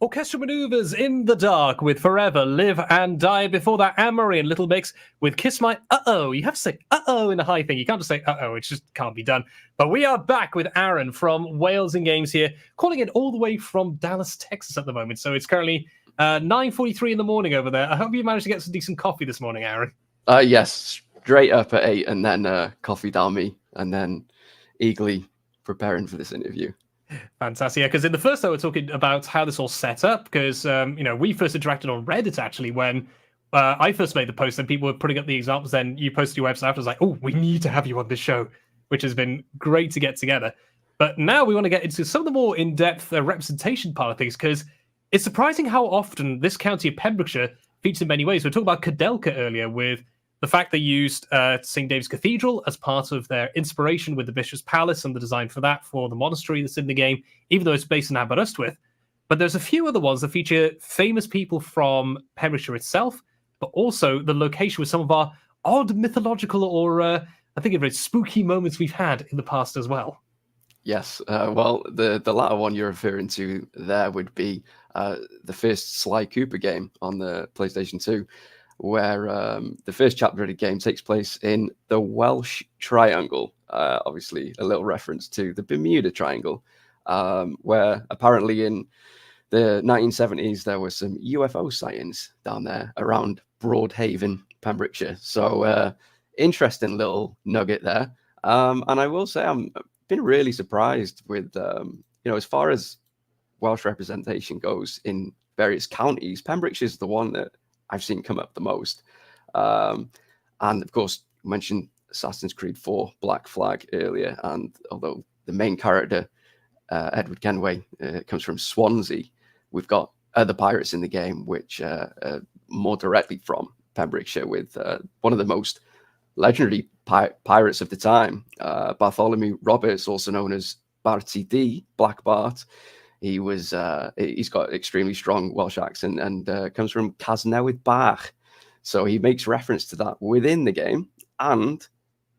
Orchestral Maneuvers in the Dark with Forever, Live and Die. Before that, Anne-Marie and Little Mix with Kiss My Uh-Oh. You have to say uh-oh in a high thing. You can't just say uh-oh. It just can't be done. But we are back with Aaron from Wales in Games here, calling it all the way from Dallas, Texas at the moment. So it's currently 9:43 in the morning over there. I hope you managed to get some decent coffee this morning, Aaron. Yes, straight up at 8 and then coffee down me and then eagerly preparing for this interview. Fantastic. Yeah, because in the first hour, we're talking about how this all set up, because, we first interacted on Reddit, actually, when I first made the post and people were putting up the examples. Then you posted your website after. I was like, oh, we need to have you on this show, which has been great to get together. But now we want to get into some of the more in-depth representation part of things, because it's surprising how often this county of Pembrokeshire features in many ways. We were talking about Kudelka earlier with the fact they used St. David's Cathedral as part of their inspiration with the Bishop's Palace and the design for that for the monastery that's in the game, even though it's based in Aberystwyth. But there's a few other ones that feature famous people from Pembrokeshire itself, but also the location with some of our odd mythological or, I think of it, spooky moments we've had in the past as well. Yes, well, the latter one you're referring to there would be the first Sly Cooper game on the PlayStation 2, where the first chapter of the game takes place in the Welsh Triangle, obviously a little reference to the Bermuda Triangle, where apparently in the 1970s there were some UFO sightings down there around Broadhaven, Pembrokeshire. So interesting little nugget there. And I will say I've been really surprised with, as far as Welsh representation goes in various counties, Pembrokeshire is the one that I've seen come up the most. And of course, you mentioned Assassin's Creed 4 Black Flag earlier. And although the main character, Edward Kenway, comes from Swansea, we've got other pirates in the game, which are more directly from Pembrokeshire, with one of the most legendary pirates of the time, Bartholomew Roberts, also known as Barty D, Black Bart. He's got extremely strong Welsh accent and comes from Casnewydd Bach. So he makes reference to that within the game. And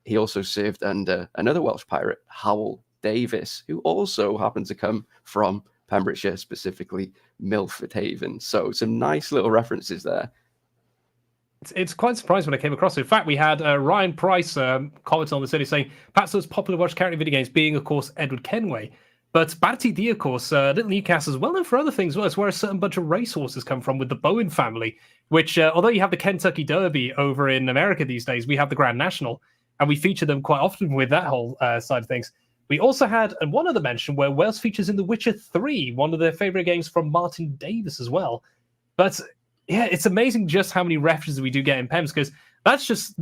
he also served under another Welsh pirate, Howell Davis, who also happened to come from Pembrokeshire, specifically Milford Haven. So some nice little references there. It's quite surprising when I came across it. In fact, we had Ryan Price comment on the city saying, perhaps the most popular Welsh character in video games being, of course, Edward Kenway. But Barty D, of course, Little Newcastle is well known for other things. Well, it's where a certain bunch of racehorses come from with the Bowen family, which, although you have the Kentucky Derby over in America these days, we have the Grand National, and we feature them quite often with that whole side of things. We also had, and one other mention, where Wales features in The Witcher 3, one of their favorite games from Martin Davis as well. But yeah, it's amazing just how many references we do get in PEMS, because that's just,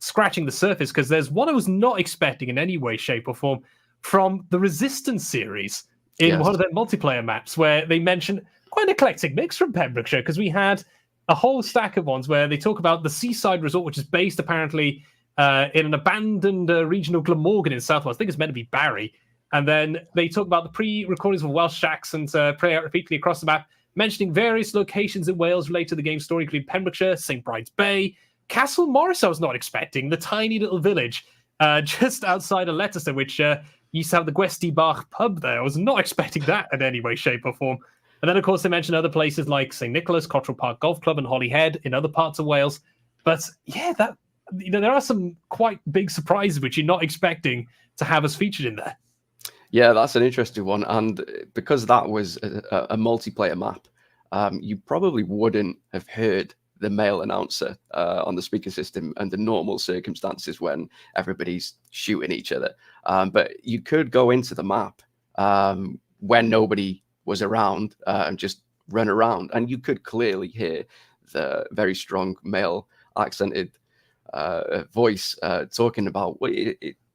scratching the surface, because there's one I was not expecting in any way, shape, or form from the Resistance series in one of their multiplayer maps, where they mention quite an eclectic mix from Pembrokeshire, because we had a whole stack of ones where they talk about the seaside resort, which is based apparently in an abandoned region of Glamorgan in South Wales. I think it's meant to be Barry. And then they talk about the pre-recordings of Welsh accents play out repeatedly across the map, mentioning various locations in Wales related to the game's story, including Pembrokeshire, St. Bride's Bay, Castle Morris I was not expecting, the tiny little village just outside of Leicester, which used to have the Gwesti Bach pub there. I was not expecting that in any way, shape, or form. And then, of course, they mentioned other places like St. Nicholas, Cottrell Park Golf Club, and Holyhead in other parts of Wales. But yeah, there are some quite big surprises which you're not expecting to have us featured in there. Yeah, that's an interesting one. And because that was a multiplayer map, you probably wouldn't have heard the male announcer on the speaker system under normal circumstances when everybody's shooting each other. But you could go into the map when nobody was around and just run around, and you could clearly hear the very strong male accented voice talking about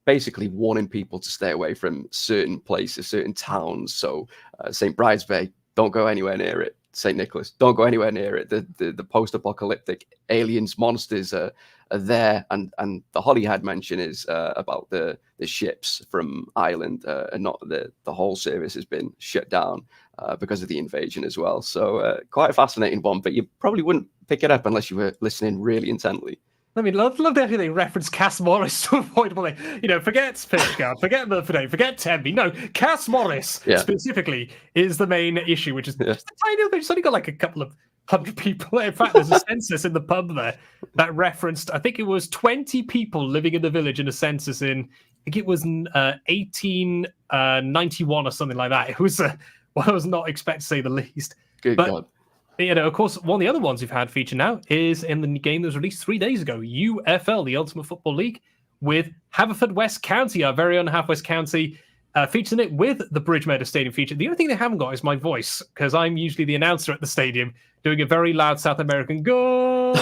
basically warning people to stay away from certain places, certain towns. So St. Bride's Bay, don't go anywhere near it. St. Nicholas, don't go anywhere near it. The post-apocalyptic aliens, monsters are there. And the Holyhead mention is about the ships from Ireland, and not the whole service has been shut down because of the invasion as well. So quite a fascinating one, but you probably wouldn't pick it up unless you were listening really intently. I mean, love the idea they reference Cass Morris to avoidable. Forget Pitchguard, forget Murphy, forget Temby. No, Cass Morris specifically is the main issue, which is just a tiny little bit. It's only got like a couple of 100 people. In fact, there's a census in the pub there that referenced, I think it was 20 people living in the village in a census in, I think it was 1891 or something like that. It was what I was not expecting, to say the least. Good God. Of course, one of the other ones we've had featured now is in the game that was released 3 days ago, UFL, the Ultimate Football League, with Haverfordwest County, our very own Haverfordwest County, featuring it with the Bridgemeadow Stadium feature. The only thing they haven't got is my voice, because I'm usually the announcer at the stadium, doing a very loud South American goal,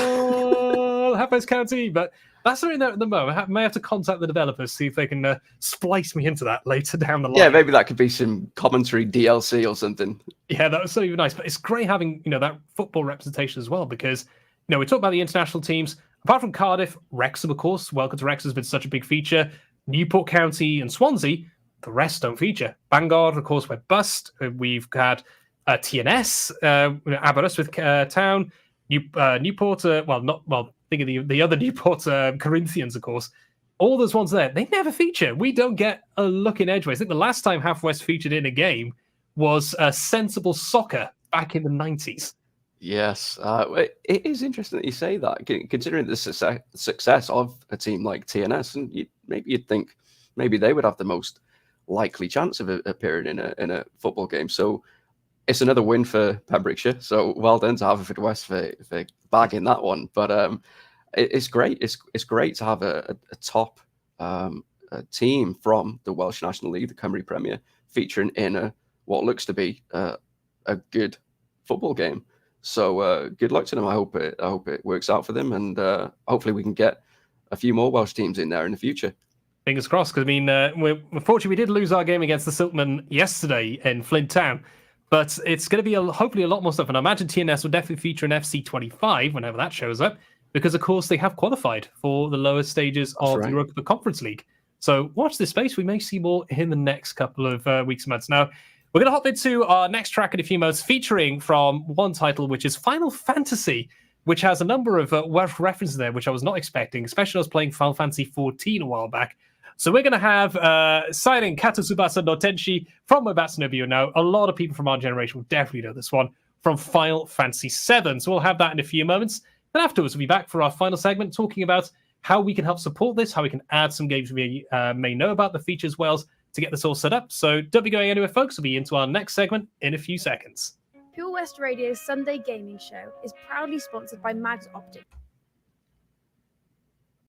Haverfordwest County, but that's something there at the moment. I may have to contact the developers, see if they can splice me into that later down the line. Yeah, maybe that could be some commentary DLC or something. Yeah, that was so even nice. But it's great having, that football representation as well, because, we talk about the international teams. Apart from Cardiff, Wrexham, of course. Welcome to Wrexham has been such a big feature. Newport County and Swansea, the rest don't feature. Vanguard, of course, we're bust. We've had TNS, Aberystwyth Town, Newport, think of the other Newport Corinthians, of course. All those ones there, they never feature. We don't get a look in Edgeways. I think the last time Half West featured in a game was Sensible Soccer back in the 90s. Yes, it is interesting that you say that, considering the success of a team like TNS, and maybe you'd think maybe they would have the most likely chance of appearing in a football game. So it's another win for Pembrokeshire. So well done to Haverfordwest for bagging that one. But it's great. It's great to have a top team from the Welsh National League, the Cymru Premier, featuring in what looks to be a good football game. So good luck to them. I hope it works out for them, and hopefully we can get a few more Welsh teams in there in the future. Fingers crossed, because unfortunately we did lose our game against the Siltman yesterday in Flint Town, but it's going to be hopefully a lot more stuff. And I imagine TNS will definitely feature an FC25 whenever that shows up, because of course they have qualified for the lower stages of the Europa Conference League. So watch this space. We may see more in the next couple of weeks and months. Now, we're going to hop into our next track in a few moments, featuring from one title, which is Final Fantasy, which has a number of Welsh references there, which I was not expecting, especially when I was playing Final Fantasy 14 a while back. So we're going to have Siren Katatsubasa no Tenshi from Mobatsu no Bio. Now, a lot of people from our generation will definitely know this one from Final Fantasy 7. So we'll have that in a few moments. Then afterwards, we'll be back for our final segment, talking about how we can help support this, how we can add some games we may know about, the features well, to get this all set up. So don't be going anywhere, folks. We'll be into our next segment in a few seconds. Pure West Radio's Sunday gaming show is proudly sponsored by Mags Optic.